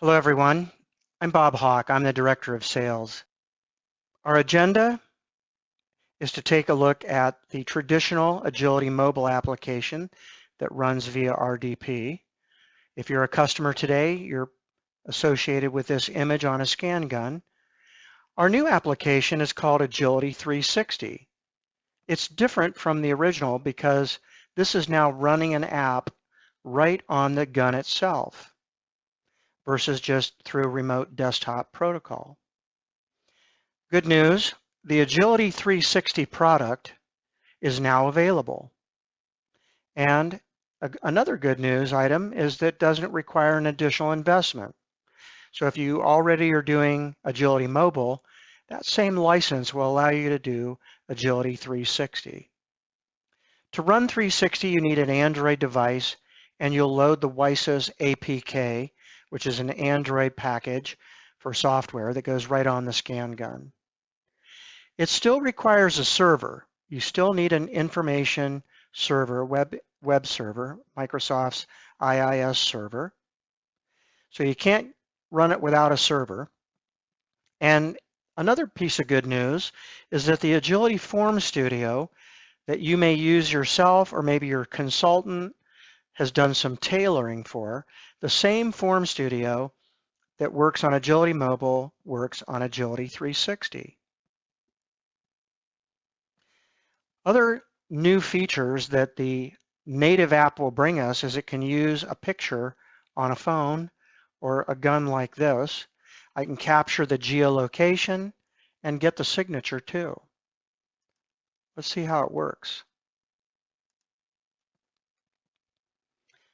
Hello, everyone. I'm Bob Hawk. I'm the Director of Sales. Our agenda is to take a look at the traditional Agility mobile application that runs via RDP. If you're a customer today, you're associated with this image on a scan gun. Our new application is called Agility 360. It's different from the original because this is now running an app right on the gun itself versus just through a remote desktop protocol. Good news, the Agility 360 product is now available. And another good news item is that it doesn't require an additional investment. So if you already are doing Agility Mobile, that same license will allow you to do Agility 360. To run 360, you need an Android device, and you'll load the WiSys APK, which is an Android package for software that goes right on the scan gun. It still requires a server. You still need an information server, web server, Microsoft's IIS server. So you can't run it without a server. And another piece of good news is that the Agility Form Studio that you may use yourself or maybe your consultant has done some tailoring for, the same Form Studio that works on Agility Mobile works on Agility 360. Other new features that the native app will bring us is it can use a picture on a phone or a gun like this. I can capture the geolocation and get the signature too. Let's see how it works.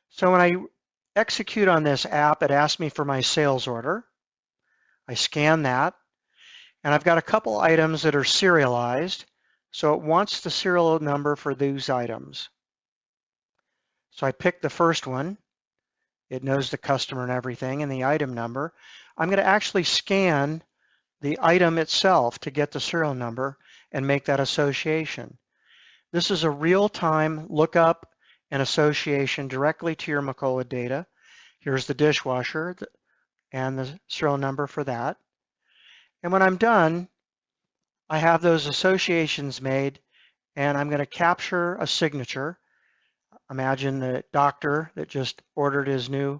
So when I execute on this app, it asks me for my sales order. I scan that, and I've got a couple items that are serialized. So it wants the serial number for these items. So I pick the first one. It knows the customer and everything and the item number. I'm going to actually scan the item itself to get the serial number and make that association. This is a real-time lookup and association directly to your Macola data. Here's the dishwasher and the serial number for that. And when I'm done, I have those associations made, and I'm going to capture a signature. Imagine the doctor that just ordered his new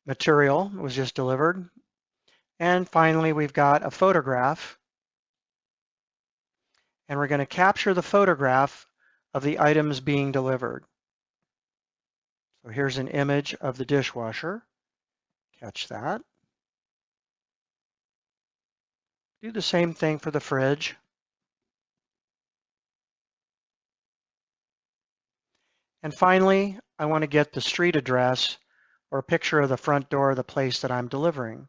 material, was just delivered. And finally, we've got a photograph, and we're going to capture the photograph of the items being delivered. So here's an image of the dishwasher. Catch that. Do the same thing for the fridge. And finally, I want to get the street address or a picture of the front door of the place that I'm delivering.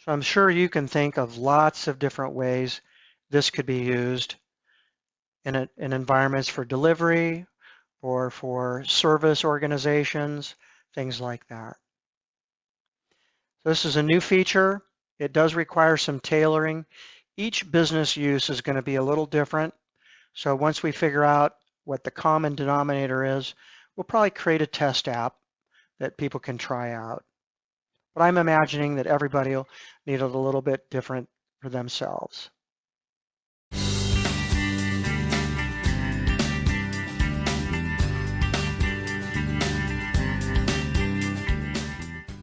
So I'm sure you can think of lots of different ways this could be used in environments for delivery or for service organizations, things like that. So this is a new feature. It does require some tailoring. Each business use is going to be a little different. So once we figure out what the common denominator is, we'll probably create a test app that people can try out. But I'm imagining that everybody will need it a little bit different for themselves.